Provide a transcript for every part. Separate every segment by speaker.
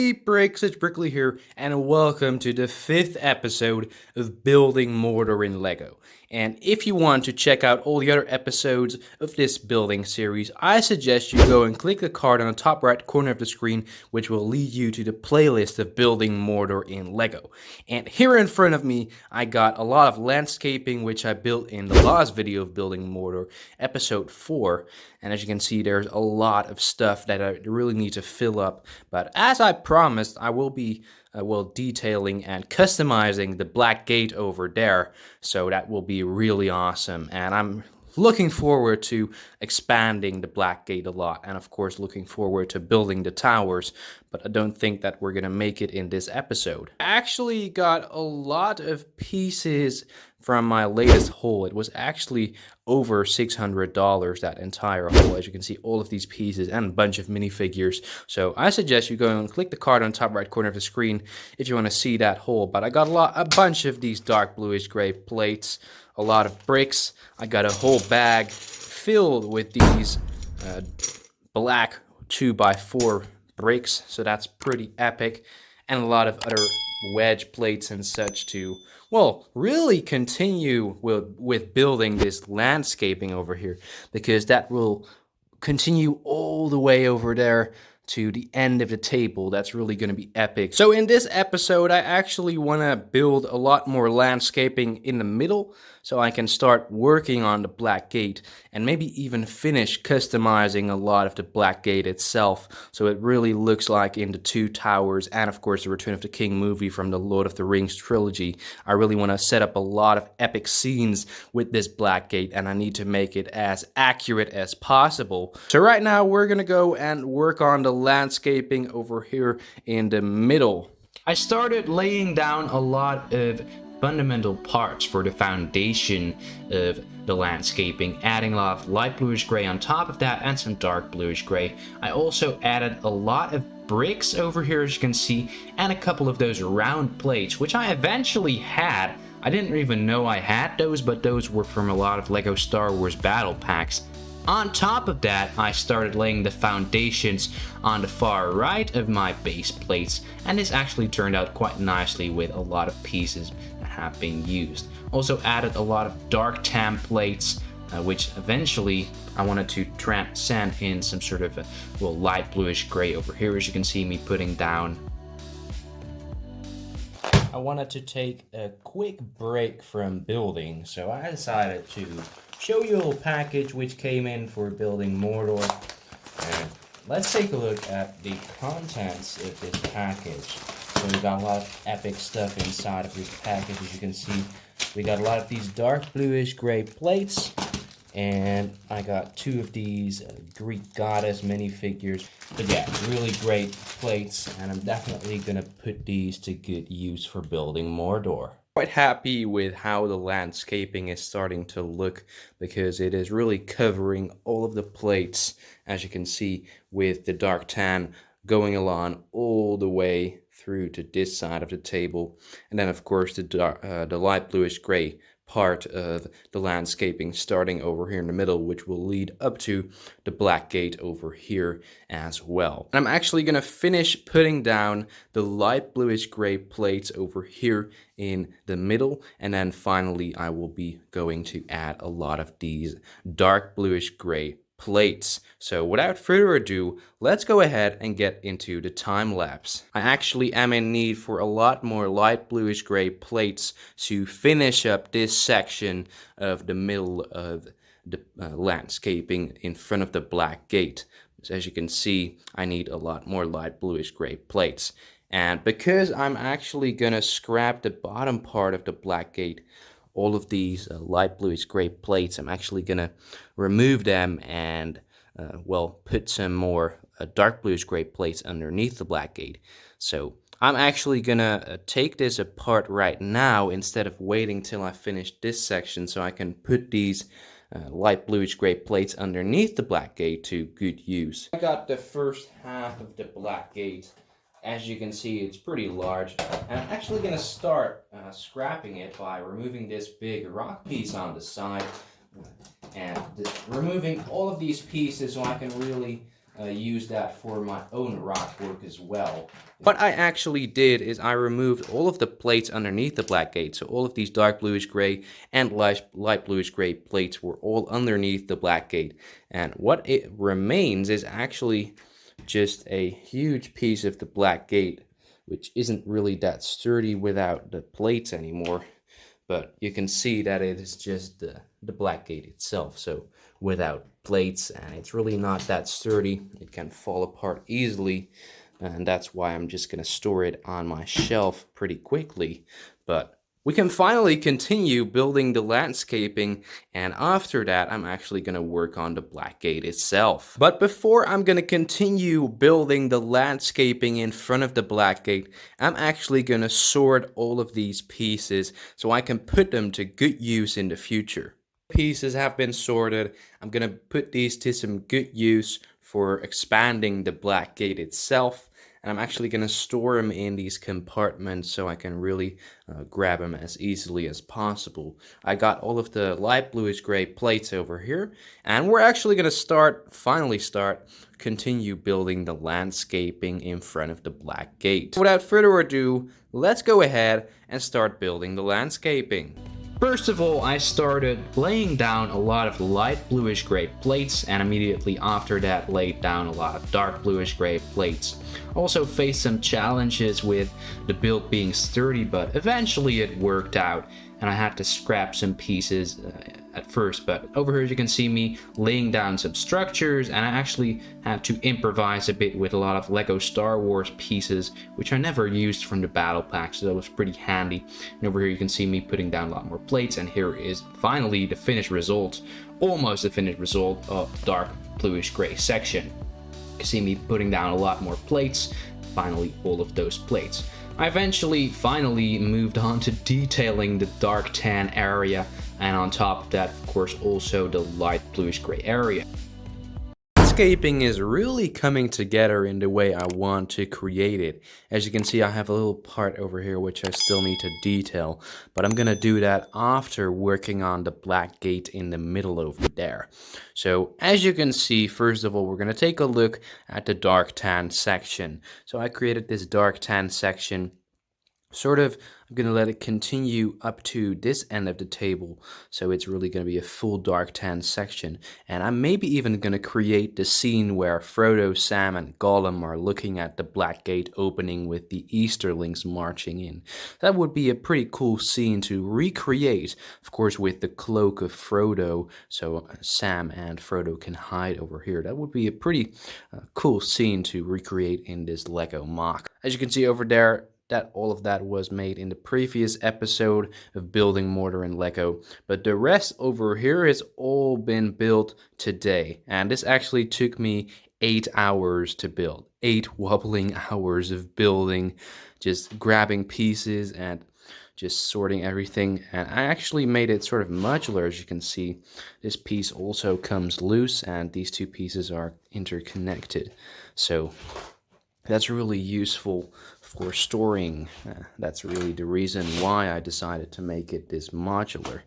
Speaker 1: Hey Bricks, it's BrickLi here, and welcome to the 5th episode of Building Mordor in LEGO. And if you want to check out all the other episodes of this building series, I suggest you go and click the card on the top right corner of the screen, which will lead you to the playlist of Building Mordor in LEGO. And here in front of me, I got a lot of landscaping, which I built in the last video of Building Mordor, episode 4. And as you can see, there's a lot of stuff that I really need to fill up. But as I promised, I will be detailing and customizing the black gate over there, so that will be really awesome, and I'm looking forward to expanding the black gate a lot, and of course looking forward to building the towers, but I don't think that we're gonna make it in this episode. I actually got a lot of pieces from my latest haul. It was actually over $600, that entire haul. As you can see, all of these pieces and a bunch of minifigures. So I suggest you go and click the card on the top right corner of the screen if you want to see that haul. But I got a bunch of these dark bluish gray plates, a lot of bricks. I got a whole bag filled with these black 2x4 bricks, so that's pretty epic, and a lot of other wedge plates and such to, well, really continue with building this landscaping over here, because that will continue all the way over there to the end of the table. That's really going to be epic. So in this episode, I actually want to build a lot more landscaping in the middle, so I can start working on the black gate and maybe even finish customizing a lot of the black gate itself, so it really looks like in the Two Towers and of course the Return of the King movie from the Lord of the Rings trilogy. I really want to set up a lot of epic scenes with this black gate, and I need to make it as accurate as possible. So right now we're gonna go and work on the landscaping over here in the middle. I started laying down a lot of fundamental parts for the foundation of the landscaping, adding a lot of light bluish gray on top of that and some dark bluish gray. I also added a lot of bricks over here, as you can see, and a couple of those round plates, which I eventually had. I didn't even know I had those, but those were from a lot of LEGO Star Wars battle packs. On top of that, I started laying the foundations on the far right of my base plates, and this actually turned out quite nicely with a lot of pieces that have been used. Also added a lot of dark tan plates, which eventually I wanted to transcend in some sort of a light bluish gray over here, as you can see me putting down. I wanted to take a quick break from building, so I decided to show you a little package which came in for building Mordor. And let's take a look at the contents of this package. So we got a lot of epic stuff inside of this package. As you can see, we got a lot of these dark bluish gray plates, and I got 2 of these Greek goddess minifigures. But yeah, really great plates, and I'm definitely gonna put these to good use for building Mordor. Quite happy with how the landscaping is starting to look, because it is really covering all of the plates, as you can see, with the dark tan going along all the way through to this side of the table, and then of course the light bluish gray part of the landscaping starting over here in the middle, which will lead up to the black gate over here as well. And I'm actually going to finish putting down the light bluish gray plates over here in the middle, and then finally I will be going to add a lot of these dark bluish gray plates. So without further ado, let's go ahead and get into the time lapse. I actually am in need for a lot more light bluish gray plates to finish up this section of the middle of the landscaping in front of the black gate. So as you can see, I need a lot more light bluish gray plates. And because I'm actually gonna scrap the bottom part of the black gate, all of these light bluish gray plates, I'm actually gonna remove them and well, put some more dark bluish gray plates underneath the black gate. So I'm actually gonna take this apart right now instead of waiting till I finish this section, so I can put these light bluish gray plates underneath the black gate to good use. I got the first half of the black gate. As you can see, it's pretty large, and I'm actually going to start scrapping it by removing this big rock piece on the side and removing all of these pieces so I can really use that for my own rock work as well. What I actually did is I removed all of the plates underneath the black gate. So all of these dark bluish gray and light bluish gray plates were all underneath the black gate. And what it remains is actually just a huge piece of the black gate, which isn't really that sturdy without the plates anymore. But you can see that it is just the black gate itself, so without plates, and it's really not that sturdy. It can fall apart easily, and that's why I'm just going to store it on my shelf pretty quickly. But we can finally continue building the landscaping, and after that I'm actually going to work on the black gate itself. But before I'm going to continue building the landscaping in front of the black gate, I'm actually going to sort all of these pieces so I can put them to good use in the future. Pieces have been sorted. I'm going to put these to some good use for expanding the black gate itself. And I'm actually going to store them in these compartments so I can really grab them as easily as possible. I got all of the light bluish gray plates over here, and we're actually going to finally continue building the landscaping in front of the black gate. Without further ado, let's go ahead and start building the landscaping. First of all, I started laying down a lot of light bluish gray plates, and immediately after that laid down a lot of dark bluish gray plates. Also faced some challenges with the build being sturdy, but eventually it worked out, and I had to scrap some pieces at first. But over here you can see me laying down some structures, and I actually had to improvise a bit with a lot of LEGO Star Wars pieces, which I never used from the battle pack, so that was pretty handy. And over here you can see me putting down a lot more plates, and here is finally the finished result, almost the finished result of the dark bluish gray section. You can see me putting down a lot more plates, finally all of those plates. I finally moved on to detailing the dark tan area, and on top of that, of course, also the light bluish gray area. Landscaping is really coming together in the way I want to create it. As you can see, I have a little part over here which I still need to detail, but I'm gonna do that after working on the black gate in the middle over there. So as you can see, first of all, we're gonna take a look at the dark tan section. So I created this dark tan section. I'm going to let it continue up to this end of the table, so it's really going to be a full dark tan section. And I'm maybe even going to create the scene where Frodo, Sam, and Gollum are looking at the black gate opening with the Easterlings marching in. That would be a pretty cool scene to recreate, of course, with the cloak of Frodo, so Sam and Frodo can hide over here. That would be a pretty cool scene to recreate in this LEGO mock. As you can see over there, all of that was made in the previous episode of building Mordor in LEGO, but the rest over here has all been built today, and this actually took me 8 hours to build. 8 wobbling hours of building, just grabbing pieces and just sorting everything. And I actually made it sort of modular. As you can see, this piece also comes loose, and these two pieces are interconnected, so that's really useful for storing. That's really the reason why I decided to make it this modular.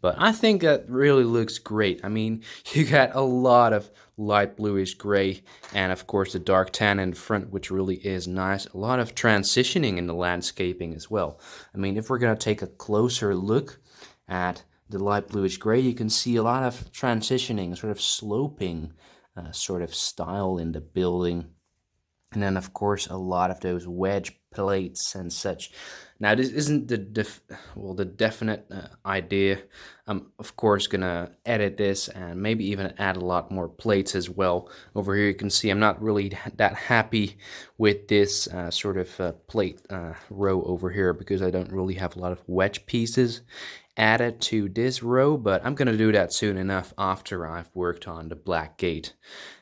Speaker 1: But I think that really looks great. I mean, you got a lot of light bluish gray, and of course the dark tan in front, which really is nice. A lot of transitioning in the landscaping as well. I mean, if we're gonna take a closer look at the light bluish gray, you can see a lot of transitioning, sort of sloping sort of style in the building. And then, of course, a lot of those wedge plates and such. Now, this isn't the definite idea. I'm, of course, going to edit this and maybe even add a lot more plates as well. Over here, you can see I'm not really that happy with this sort of plate row over here, because I don't really have a lot of wedge pieces added to this row, but I'm going to do that soon enough after I've worked on the black gate.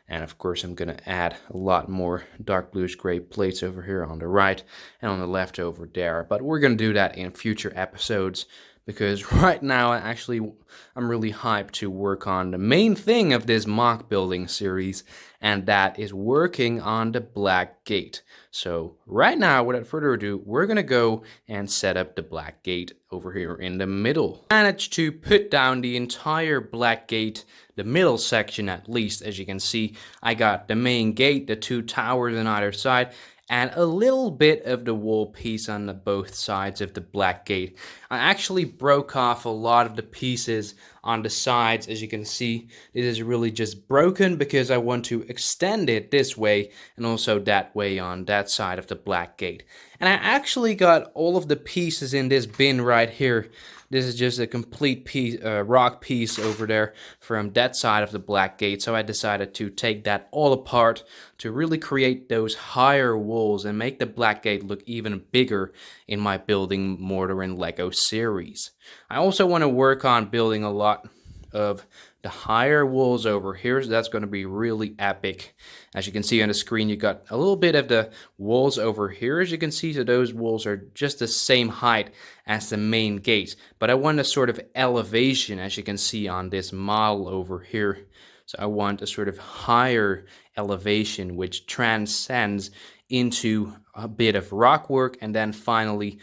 Speaker 1: And of course, I'm going to add a lot more dark bluish gray plates over here on the right and on the left over there. But we're going to do that in future episodes. because right now I'm really hyped to work on the main thing of this mock building series, and that is working on the black gate. So right now, without further ado, we're gonna go and set up the black gate over here in the middle. Managed to put down the entire black gate, the middle section at least. As you can see, I got the main gate, the two towers on either side, and a little bit of the wall piece on both sides of the black gate. I actually broke off a lot of the pieces on the sides. As you can see, it is really just broken because I want to extend it this way and also that way on that side of the black gate. And I actually got all of the pieces in this bin right here. This is just a complete piece, rock piece over there from that side of the black gate. So I decided to take that all apart to really create those higher walls and make the black gate look even bigger in my Building Mordor in LEGO series. I also want to work on building a lot of the higher walls over here, so that's going to be really epic. As you can see on the screen, you got a little bit of the walls over here, as you can see, so those walls are just the same height as the main gate, but I want a sort of elevation, as you can see on this model over here. So I want a sort of higher elevation which transcends into a bit of rock work, and then finally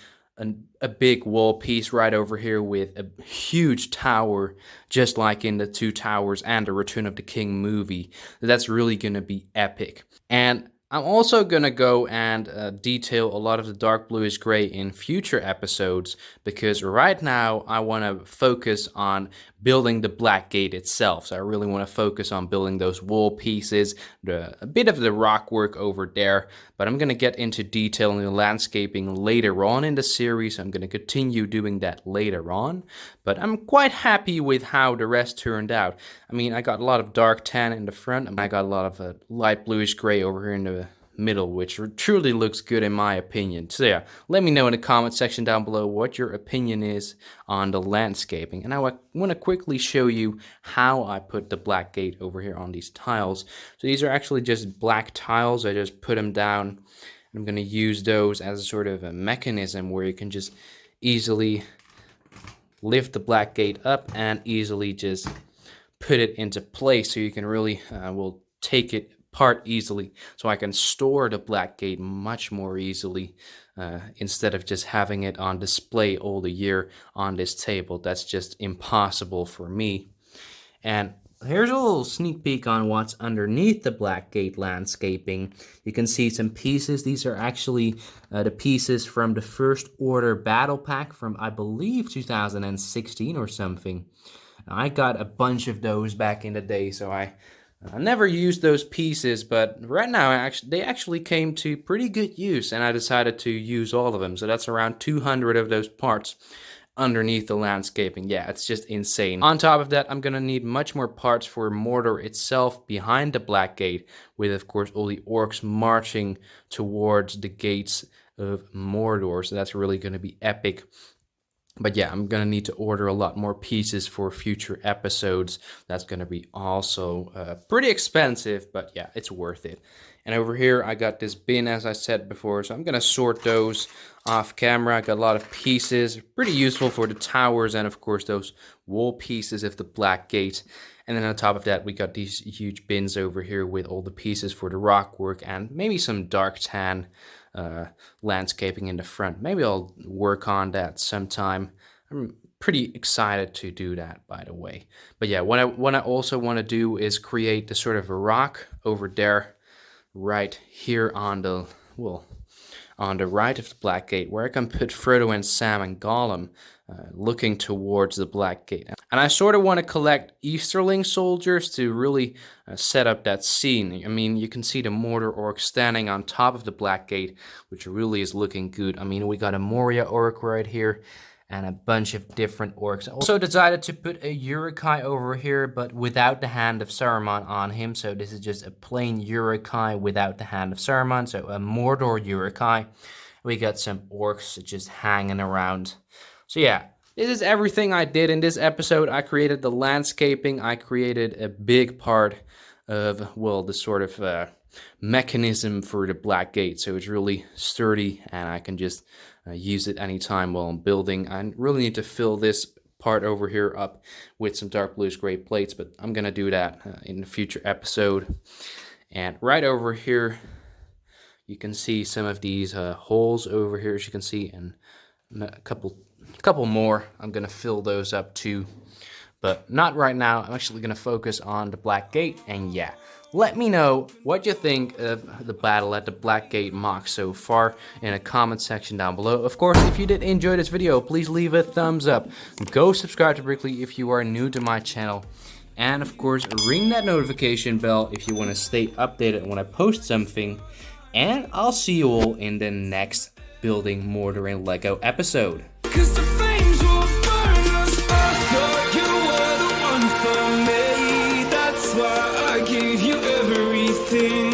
Speaker 1: a big wall piece right over here with a huge tower, just like in the Two Towers and the Return of the King movie. That's really going to be epic. And I'm also going to go and detail a lot of the dark bluish gray in future episodes, because right now I want to focus on building the black gate itself. So I really want to focus on building those wall pieces, a bit of the rock work over there, but I'm going to get into detail in the landscaping later on in the series. I'm going to continue doing that later on, but I'm quite happy with how the rest turned out. I mean, I got a lot of dark tan in the front, and I got a lot of light bluish gray over here in the middle, which truly looks good in my opinion. So yeah, let me know in the comment section down below what your opinion is on the landscaping. And I want to quickly show you how I put the black gate over here on these tiles. So these are actually just black tiles. I just put them down. I'm going to use those as a sort of a mechanism where you can just easily lift the black gate up and easily just put it into place, so you can really will take it apart easily, so I can store the black gate much more easily instead of just having it on display all the year on this table. That's just impossible for me. And here's a little sneak peek on what's underneath the black gate landscaping. You can see some pieces. These are actually the pieces from the First Order battle pack from, I believe, 2016 or something. I got a bunch of those back in the day, so I never used those pieces, but right now they actually came to pretty good use, and I decided to use all of them. So that's around 200 of those parts underneath the landscaping. Yeah, it's just insane. On top of that, I'm gonna need much more parts for Mordor itself behind the black gate, with of course all the orcs marching towards the gates of Mordor. So that's really gonna be epic. But yeah, I'm going to need to order a lot more pieces for future episodes. That's going to be also pretty expensive, but yeah, it's worth it. And over here, I got this bin, as I said before, so I'm going to sort those off camera. I got a lot of pieces, pretty useful for the towers, and of course those wall pieces of the black gate. And then on top of that, we got these huge bins over here with all the pieces for the rock work and maybe some dark tan landscaping in the front. Maybe I'll work on that sometime. I'm pretty excited to do that, by the way. But yeah, what I also want to do is create the sort of a rock over there, right here on the right of the black gate, where I can put Frodo and Sam and Gollum looking towards the black gate. And I sort of want to collect Easterling soldiers to really set up that scene. I mean, you can see the Mordor orc standing on top of the black gate, which really is looking good. I mean, we got a Moria orc right here and a bunch of different orcs. I also decided to put a Uruk-hai over here, but without the Hand of Saruman on him. So this is just a plain Uruk-hai without the Hand of Saruman. So a Mordor Uruk-hai. We got some orcs just hanging around. So yeah, this is everything I did in this episode. I created the landscaping. I created a big part of, well, the sort of mechanism for the black gate, so it's really sturdy and I can just use it anytime while I'm building. I really need to fill this part over here up with some dark bluish gray plates, but I'm gonna do that in a future episode. And right over here you can see some of these holes over here, as you can see, and a couple more. I'm gonna fill those up too, but not right now. I'm actually gonna focus on the black gate. And yeah, let me know what you think of the battle at the Black Gate MOC so far in a comment section down below. Of course, if you did enjoy this video, please leave a thumbs up. Go subscribe to BrickLi if you are new to my channel. And of course, ring that notification bell if you want to stay updated when I post something. And I'll see you all in the next Building Mordor in LEGO episode.
Speaker 2: Cause the flames will burn us. I thought you were the one for me. That's why I gave you everything.